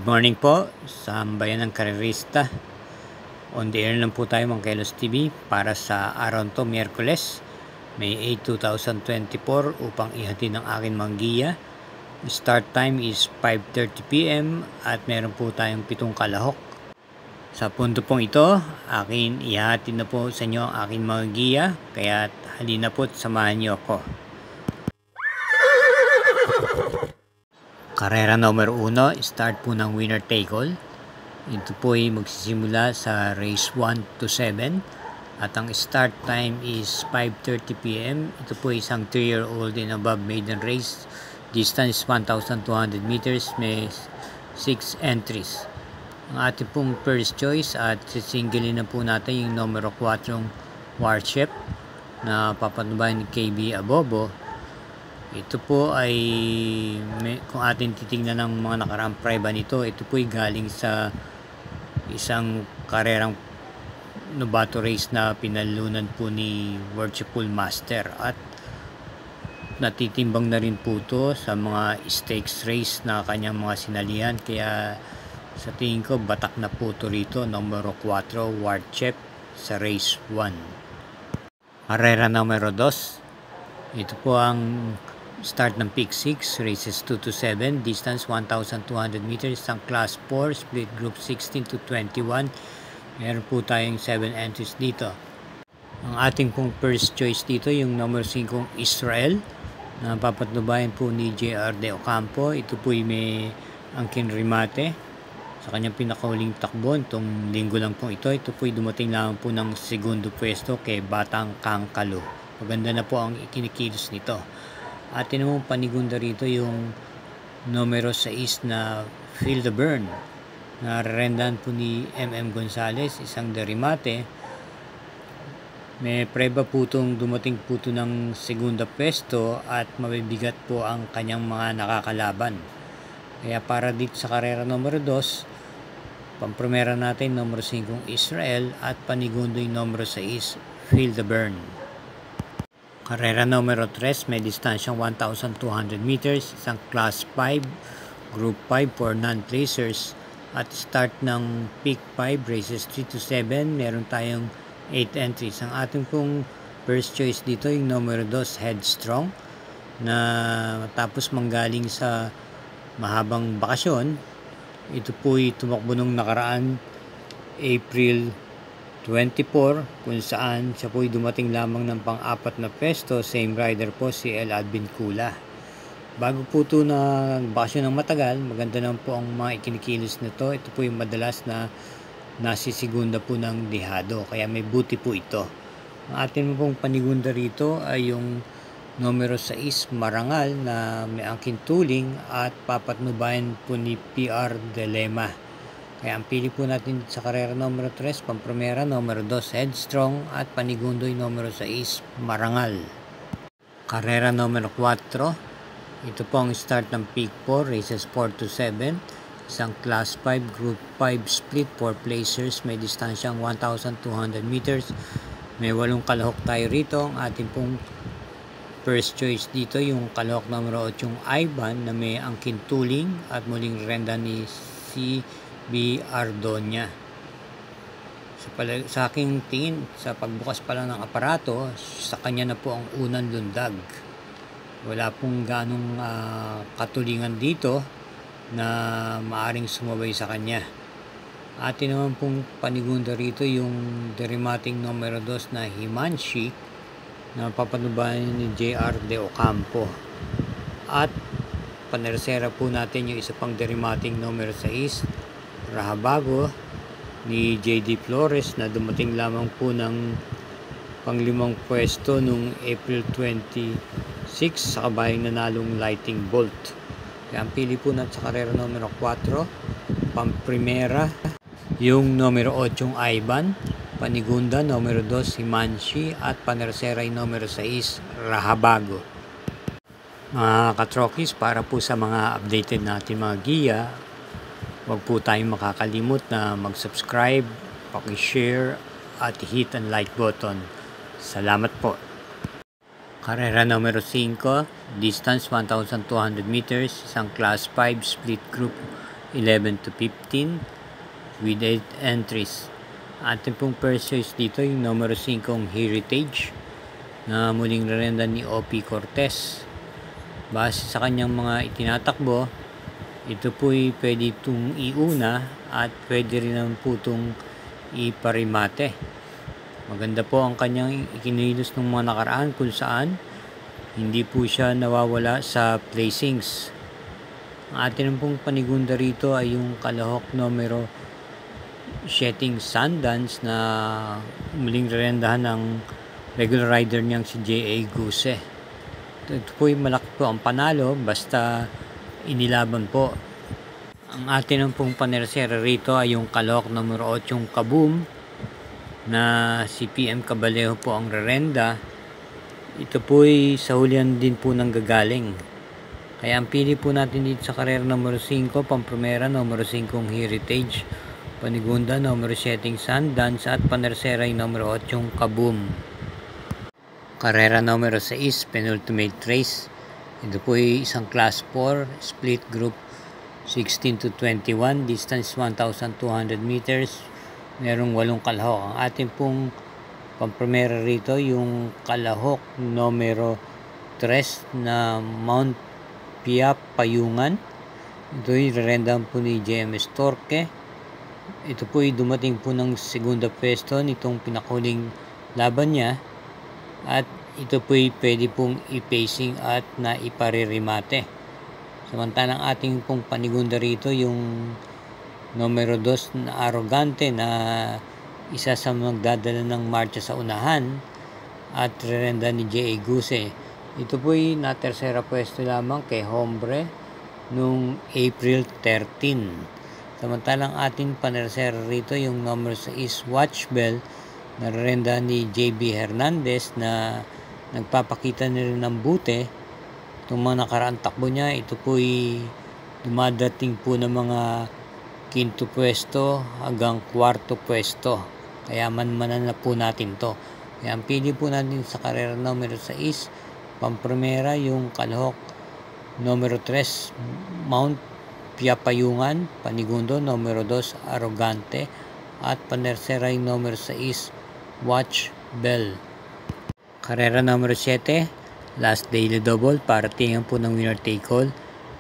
Good morning po sa bayan ng karerista. On the air lang po tayo mga Kelos TV para sa araw to, Miyerkules, May 8, 2024 upang ihatid ng aking mga giya. Start time is 5:30 PM at meron po tayong 7 kalahok. Sa punto pong ito, akin ihatid na po sa inyo ang aking mga giya, kaya halina po at samahan niyo ako. Karera numero 1, start po ng winner take all. Ito po ay magsisimula sa race 1 to 7 at ang start time is 5:30 PM. Ito po ay isang 3-year-old and above maiden race. Distance 1,200 meters, may 6 entries. Ang ating pong first choice at sisingilin na po natin yung numero 4 Warship na papanubayan ni KB Abobo. Ito po ay kung atin titingnan ng mga nakaraang preba nito, ito po ay galing sa isang karerang novato race na pinalunan po ni Worshipful Master at natitimbang na rin po ito sa mga stakes race na kanyang mga sinalihan, kaya sa tingin ko batak na po ito rito, numero 4 Warship sa race 1. Karera numero 2, ito po ang start ng Peak 6, races 2 to 7, distance 1,200 meters, ang class 4, split group 16 to 21. Meron po tayong 7 entries dito. Ang ating pong first choice dito, yung number 5 Israel, na papatnubayan po ni JR De Ocampo. Ito po ay may angkin remate sa kanyang pinakahuling takbo itong linggo lang po ito. Ito po ay dumating lang po ng segundo pwesto kay Batang Kangkalo. Maganda na po ang ikinikilos nito. Atin namang panigunda rito yung numero 6 na Feel the Burn na rerendan po ni MM Gonzales, isang derimate. May preba po itong dumating po ito ng segunda pwesto at mabibigat po ang kanyang mga nakakalaban. Kaya para dito sa karera numero 2, pampremera natin numero 5 Israel at panigundo yung numero 6 Feel the Burn. Karera numero 3, may distansyang 1,200 meters, isang class 5, group 5 for non-placers. At start ng Peak 5, races 3 to 7, meron tayong 8 entries. Ang ating pong first choice dito yung numero 2 Headstrong na tapos manggaling sa mahabang bakasyon. Ito po ay tumakbo nung nakaraan April 24, kung saan siya po ay dumating lamang ng pang-4 na pwesto. Same rider po si El Advincula. Bago po ito na bakasyon ng matagal, maganda naman po ang mga ikinikilos nito. Ito po yung madalas na nasisigunda po ng dihado, kaya may buti po ito. Ang atin pong panigunda rito ay yung numero 6 Marangal na may angkin tuling at papatnubayan po ni PR Dilema. Kaya ang pili po natin sa karera numero 3, pampremera numero 2 Headstrong at panigundo yung numero 6 Marangal. Karera numero 4, ito po ang start ng Peak 4, races 4 to 7, isang class 5, group 5 split 4 placers, may distansyang 1,200 meters, may 8 kalahok tayo rito. Ang ating pong first choice dito yung kalahok numero 8 Ivan na may angkin tuling at muling renda ni B. Ardonia. Sa aking tingin, sa pagbukas pa lang ng aparato, sa kanya na po ang unang lundag. Wala pong ganong katulingan dito na maaring sumabay sa kanya. Atin naman pong panigunda rito yung derimating numero 2 na Himanshi na papanubayan ni JR De Ocampo. At panersera po natin yung isa pang derimating numero 6 Rahabago ni JD Flores na dumating lamang po ng pang-5 pwesto noong April 26 sa kabayang nanalong Lightning Bolt. Kaya ang pili po natin sa karera numero 4, pang-primera yung numero 8 Ivan, panigunda numero 2 Himanshi at panersera yung numero 6 Rahabago. Mga katrokis, para po sa mga updated natin mga giya, huwag po tayong makakalimot na mag-subscribe, paki-share at hit ang like button. Salamat po. Karera numero 5, distance 1,200 meters, isang class 5 split group 11 to 15 with 8 entries. Ating pong first choice dito yung numero 5 Heritage na muling rerenda ni O.P. Cortez. Base sa kanyang mga itinatakbo, ito po'y pwede itong iuna at pwede rin naman po itong iparimate. Maganda po ang kanyang ikinilos ng mga nakaraan kung saan hindi po siya nawawala sa placings. Ang atin pong panigunda rito ay yung kalahok numero 7 Sundance na muling rerendahan ng regular rider niyang si J.A. Guse. Ito po'y malaki po ang panalo basta inilaban po. Ang atin pong panersera rito ay yung kalahok numero 8 Kaboom na si PM Cabalejo po ang rerenda. Ito po'y sa hulihan din po nang gagaling. Kaya ang pili po natin dito sa karera numero 5, pampromera numero 5 Heritage, panigunda numero 7 Sundance at panersera yung numero 8 Kaboom. Karera numero 6, penultimate race. Ito po ay isang class 4, split group 16 to 21, distance 1,200 meters. Merong 8 kalahok. Ang ating pong pampromera rito yung kalahok numero 3 na Mount Pia Payungan. Ito ay rerendahan po ni JMS Torque. Ito po ay dumating po ng segunda pwesto nitong pinakuling laban niya. At ito po ay pwede pong i-pacing at na iparirimate. Samantalang ating pong panigunda rito yung numero 2 na Arrogante na isa sa magdadala ng marcha sa unahan at rerenda ni J.A. Guse. Ito po ay na-tersera pwesto lamang kay Hombre noong April 13. Samantalang ating panersera rito yung numero 6 Watch Bell na rerenda ni J.B. Hernandez na nagpapakita na rin ng buti. Itong mga nakaraang takbo niya, ito po ay dumadating po ng mga 5th pwesto hanggang 4th pwesto. Kaya manmanan na po natin to. Kaya ang pili po natin sa karera numero 6, pampromera yung kalahok numero 3 Mount Piapayungan, panigundo numero 2 Arrogante at panersera yung numero 6 Watch Bell. Karera numero 7, last daily double para tingnan po ng winner take all,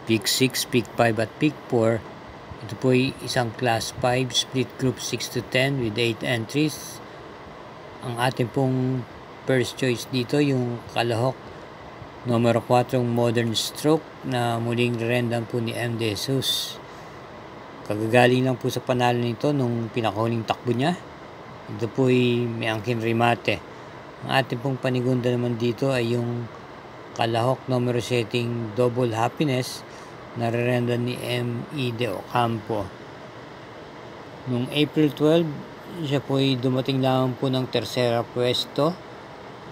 pick 6, pick 5 at pick 4. Ito po ay isang class 5 split group 6 to 10 with 8 entries. Ang ating pong first choice dito yung kalahok numero 4 Modern Stroke na muling rendan po ni M. De Jesus. Kagagaling lang po sa panalo nito nung pinakahuling takbo niya. Ito po ay may angkin remate. Ang ating pong panigunda naman dito ay yung kalahok numero 7 Double Happiness na rerenda ni M.E. De Ocampo. Noong April 12, siya po ay dumating lang po ng tersera pwesto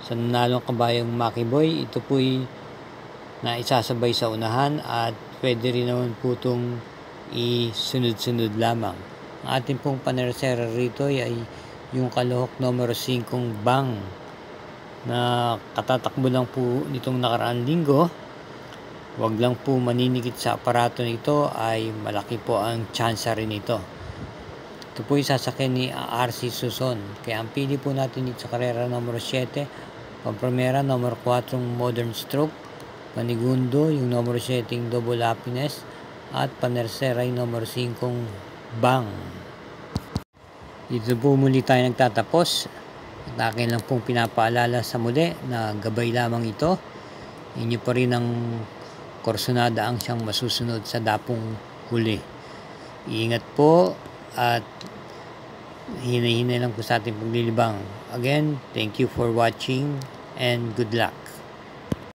sa nanalong kabayang Makiboy. Ito po ay naisasabay sa unahan at pwede rin naman po itong isunod-sunod lamang. Ang ating pong panersera rito ay yung kalahok numero 5 Bang na katatakbo lang po nitong nakaraan linggo. Huwag lang po maninigit sa aparato nito, ay malaki po ang tsansa rin ito. Ito po isasakyan ni R.C. Suson. Kaya ang pili po natin dito sa karera numero 7, pampromera numero 4 Modern Stroke, panigundo yung numero 7 Double Happiness at panersera yung numero 5 Bang. Dito po muli tayo nagtatapos. At akin lang pong pinapaalala sa muli na gabay lamang ito. Inyo pa rin ang Korsonada ang siyang masusunod sa dapong huli. Iingat po at hinay-hinay lang po sa ating paglilibang. Again, thank you for watching and good luck.